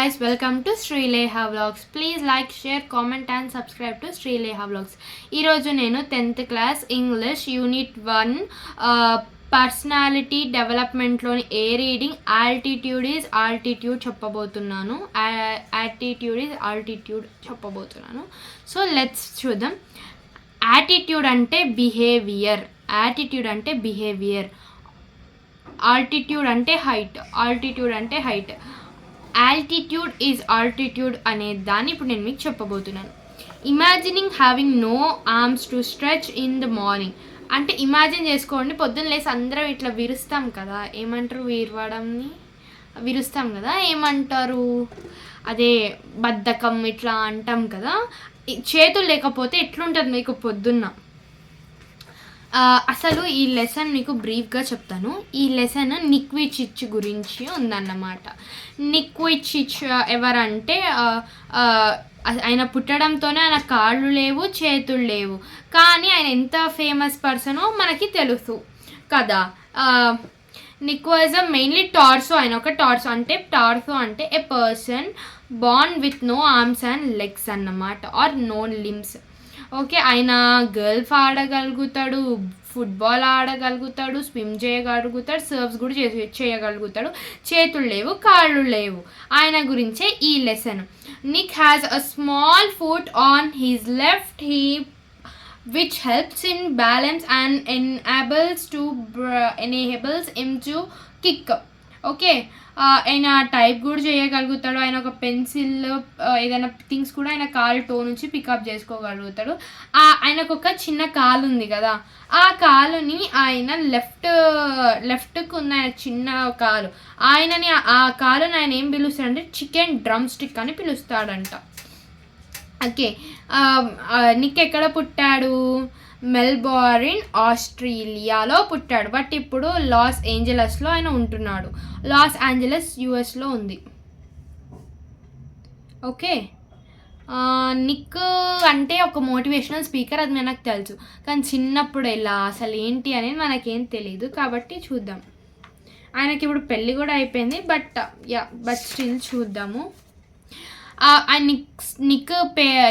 guys, welcome to Srileha Vlogs. Please like, share, comment and subscribe to Srileha Vlogs. ఈ రోజు నేను 10th class English unit 1 personality డెవలప్మెంట్లోని a reading altitude is altitude చెప్పబోతున్నాను. So let's చూద్దాం. Attitude అంటే behaviour, altitude అంటే height. Altitude is altitude అనే దాన్ని ఇప్పుడు నేను మీకు చెప్పబోతున్నాను. Imagining having no arms to stretch in the morning అంటే ఇమాజిన్ చేసుకోండి, పొద్దున్న లేసి అందరం ఇట్లా విరుస్తాం కదా, ఏమంటారు, విరుస్తాం కదా, ఏమంటారు, అదే బద్ధకం ఇట్లా అంటాం కదా. చేతులు లేకపోతే ఎట్లుంటుంది మీకు పొద్దున్న. అసలు ఈ లెసన్ మీకు బ్రీఫ్గా చెప్తాను. ఈ లెసన్ నిక్ వూయిచిచ్ గురించి ఉందన్నమాట. నిక్ వూయిచిచ్ ఎవరంటే ఆయన పుట్టడంతోనే ఆయన కాళ్ళు లేవు, చేతులు లేవు, కానీ ఆయన ఎంత ఫేమస్ పర్సనో మనకి తెలుసు కదా. Nick was mainly torso. ఆయన ఒక టార్సో అంటే a person born with no arms and legs అన్నమాట, ఆర్ నో లిమ్స్. ఓకే, ఆయన గల్ఫ్ ఆడగలుగుతాడు, ఫుట్బాల్ ఆడగలుగుతాడు, స్విమ్ చేయగలుగుతాడు, సర్వ్స్ కూడా చేయగలుగుతాడు. చేతులు లేవు, కాళ్ళు లేవు. ఆయన గురించే ఈ lesson. Nick has a small foot on his left hip which helps in balance and enables him to kick. Okay, ఆయన టైప్ కూడా చేయగలుగుతాడు. ఆయన ఒక పెన్సిల్ ఏదైనా థింగ్స్ కూడా ఆయన కాలు టో నుంచి పికప్ చేసుకోగలుగుతాడు. ఆయనకు ఒక చిన్న కాలు ఉంది కదా, ఆ కాలుని ఆయన లెఫ్ట్కు ఉన్న ఆయన చిన్న కాలు, ఆ కాలుని ఆయన ఏం పిలుస్తాడంటే చికెన్ డ్రమ్ స్టిక్ అని పిలుస్తాడంట. ఓకే, నిక్ ఎక్కడ పుట్టాడు? మెల్బోర్న్, ఆస్ట్రేలియాలో పుట్టాడు. బట్ ఇప్పుడు లాస్ ఏంజలస్లో ఆయన ఉంటున్నాడు. లాస్ ఏంజలస్ యుఎస్లో ఉంది. ఓకే, నిక్ అంటే ఒక మోటివేషనల్ స్పీకర్, అది మనకు తెలుసు, కానీ చిన్నప్పుడు ఎలా అసలు ఏంటి అనేది మనకేం తెలియదు. కాబట్టి చూద్దాం. ఆయనకి ఇప్పుడు పెళ్ళి కూడా అయిపోయింది, బట్ స్టిల్ చూద్దాము.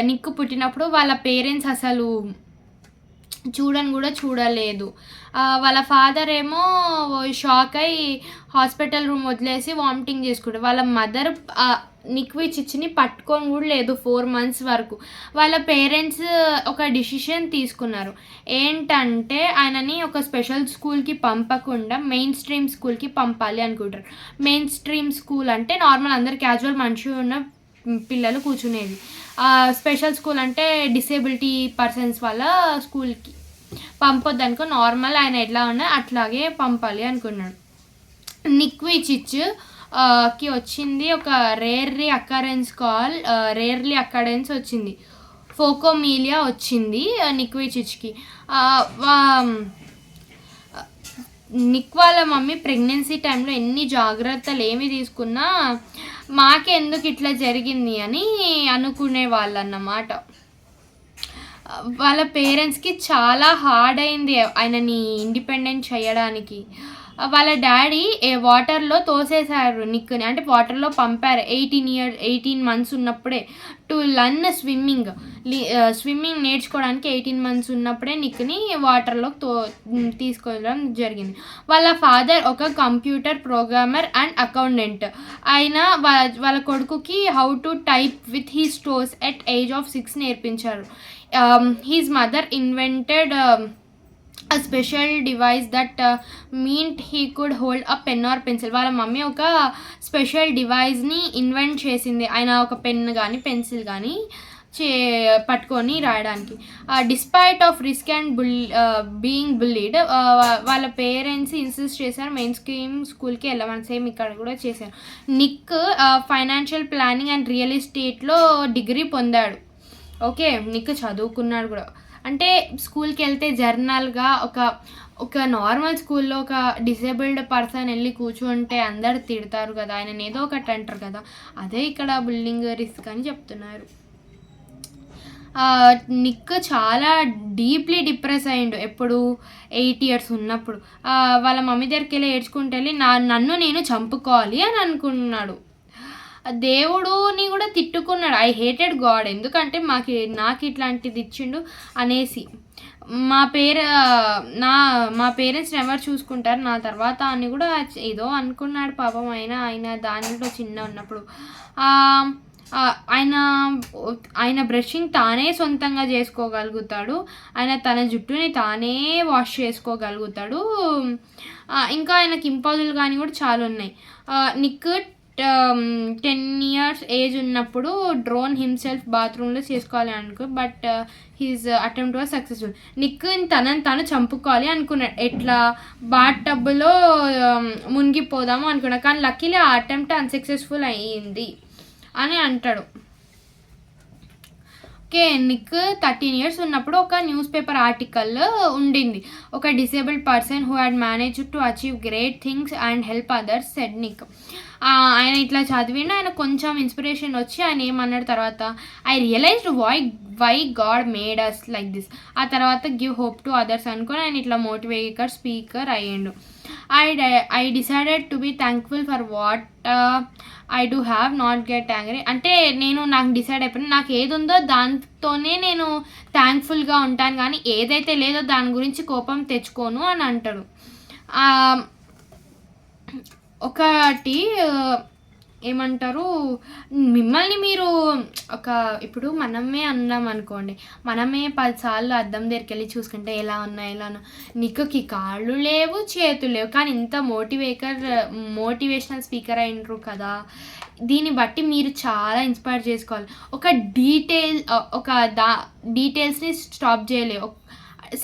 నిక్ పుట్టినప్పుడు వాళ్ళ పేరెంట్స్ అసలు చూడలేదు. వాళ్ళ ఫాదర్ ఏమో షాక్ అయి హాస్పిటల్ రూమ్ వదిలేసి వామిటింగ్ చేసుకుంటారు. వాళ్ళ మదర్ నిక్ వూయిచిచ్ని పట్టుకొని కూడా లేదు 4 months వరకు. వాళ్ళ పేరెంట్స్ ఒక డిసిషన్ తీసుకున్నారు, ఏంటంటే ఆయనని ఒక స్పెషల్ స్కూల్కి పంపకుండా మెయిన్ స్ట్రీమ్ స్కూల్కి పంపాలి అనుకుంటారు. మెయిన్ స్ట్రీమ్ స్కూల్ అంటే నార్మల్ అందరు క్యాజువల్ మనిషి ఉన్న పిల్లలు కూర్చునేది. స్పెషల్ స్కూల్ అంటే డిసేబిలిటీ పర్సన్స్ వాళ్ళ స్కూల్కి పంపొద్దు అనుకో, నార్మల్ ఆయన ఎట్లా ఉన్నా అట్లాగే పంపాలి అనుకున్నాడు. నిక్ వూయిచిచ్ కి వచ్చింది ఒక రేర్లీ అకరెన్స్ వచ్చింది, ఫోకోమీలియా వచ్చింది నిక్ వూయిచిచ్కి. నిక్ వాళ్ళ మమ్మీ ప్రెగ్నెన్సీ టైంలో ఎన్ని జాగ్రత్తలు ఏమి తీసుకున్నా మాకే ఎందుకు ఇట్లా జరిగింది అని అనుకునే వాళ్ళు అన్నమాట. వాళ్ళ పేరెంట్స్కి చాలా హార్డ్ అయింది ఆయనని ఇండిపెండెంట్ చేయడానికి. వాళ్ళ డాడీ వాటర్లో తోసేశారు నిక్ని, అంటే వాటర్లో పంపారు 18 months ఉన్నప్పుడే. టు లర్న్ స్విమ్మింగ్ నేర్చుకోవడానికి 18 months ఉన్నప్పుడే నిక్ని వాటర్లో తీసుకోవడం జరిగింది. వాళ్ళ ఫాదర్ ఒక కంప్యూటర్ ప్రోగ్రామర్ అండ్ అకౌంటెంట్. ఆయన వాళ్ళ కొడుకుకి how to type with he's toes at age of 6 నేర్పించారు. His mother invented a special device that meant he could hold a pen or pencil. వాళ్ళ మమ్మీ ఒక స్పెషల్ డివైస్ని ఇన్వెంట్ చేసింది, ఆయన ఒక pen కానీ పెన్సిల్ కానీ పట్టుకొని రాయడానికి. Despite of risk and being bullied, వాళ్ళ పేరెంట్స్ ఇన్సిస్ట్ చేశారు మెయిన్ స్కూల్కి వెళ్ళమని. సేమ్ ఇక్కడ కూడా చేశారు. Nick financial planning and real ఎస్టేట్లో డిగ్రీ పొందాడు. ఓకే, నిక్ చదువుకున్నాడు కూడా. అంటే స్కూల్కి వెళ్తే జర్నల్గా ఒక నార్మల్ స్కూల్లో ఒక డిసేబుల్డ్ పర్సన్ వెళ్ళి కూర్చుంటే అందరు తిడతారు కదా, ఆయన ఏదో ఒకటి అంటారు కదా, అదే ఇక్కడ బుల్లింగ్ రిస్క్ అని చెప్తున్నారు. నిక్ చాలా డీప్లీ డిప్రెస్ అయ్యిండు ఎప్పుడు 8 years ఉన్నప్పుడు. వాళ్ళ మమ్మీ దగ్గరికి వెళ్ళి ఏడ్చుకుంటూ వెళ్ళి నన్ను నేను చంపుకోవాలి అని అనుకున్నాడు. దేవుడుని కూడా తిట్టుకున్నాడు. ఐ హేటెడ్ గాడ్, ఎందుకంటే నాకు ఇట్లాంటిది ఇచ్చిండు అనేసి. మా పేరెంట్స్ని ఎవరు చూసుకుంటారు నా తర్వాత అని కూడా ఏదో అనుకున్నాడు పాపం. ఆయన దాంట్లో చిన్న ఉన్నప్పుడు ఆయన బ్రషింగ్ తానే సొంతంగా చేసుకోగలుగుతాడు. ఆయన తన జుట్టుని తానే వాష్ చేసుకోగలుగుతాడు. ఇంకా ఆయనకి ఇంపాసిబుల్ కానీ కూడా చాలా ఉన్నాయి. నిక్ 10 years ఏజ్ ఉన్నప్పుడు డ్రోన్ హిమ్సెల్ఫ్ బాత్రూంలో చేసుకోవాలి అనుకో, but his attempt was successful. Nick తనని తను చంపుకోవాలి అనుకున్నాడు, ఎట్లా బాత్ టబ్లో మునిగిపోదాము అనుకున్నాడు. కానీ లక్కీలీ ఆ అటెంప్ట్ అన్సక్సెస్ఫుల్ అయ్యింది అని అంటాడు. ఓకే, నిక్ 13 years ఉన్నప్పుడు ఒక న్యూస్ పేపర్ ఆర్టికల్ ఉండింది. ఒక disabled person who had manage to achieve great things and help others said Nick. ఆయన ఇట్లా చదివిండు, ఆయన కొంచెం ఇన్స్పిరేషన్ వచ్చి ఆయన ఏమన్నాడు తర్వాత, I realized why God made us like this. ఆ తర్వాత గివ్ హోప్ టు అదర్స్ అనుకొని ఆయన ఇట్లా మోటివేటర్ స్పీకర్ అయ్యిండు. I decided to be thankful for what I do have, not get angry. అంటే నాకు డిసైడ్ అయిపోయింది, నాకు ఏది ఉందో దాంతోనే నేను థ్యాంక్ఫుల్గా ఉంటాను, కానీ ఏదైతే లేదో దాని గురించి కోపం తెచ్చుకోను అని అంటాడు. ఒకటి ఏమంటారు, మిమ్మల్ని మీరు ఇప్పుడు మనమే అన్నాం అనుకోండి, మనమే 10 సార్లు అద్దం దగ్గరికి వెళ్ళి చూసుకుంటే ఎలా ఉన్నా నీకుకి కాళ్ళు లేవు చేతులు లేవు, కానీ ఇంత మోటివేషనల్ స్పీకర్ అయినరు కదా. దీన్ని బట్టి మీరు చాలా ఇన్స్పైర్ చేసుకోవాలి. డీటెయిల్స్ని స్టాప్ చేయలేవు,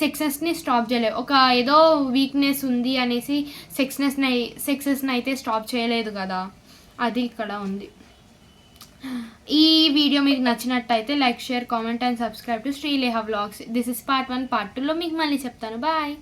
సక్సెస్ని స్టాప్ చేయలేవు. ఏదో వీక్నెస్ ఉంది అనేసి సక్సెస్ని అయితే స్టాప్ చేయలేదు కదా, అది ఇక్కడ ఉంది. ఈ వీడియో మీకు నచ్చినట్టయితే like, share, comment and subscribe to Sreleha vlogs. This is part 1. Part 2లో మీకు మళ్ళీ చెప్తాను. బాయ్.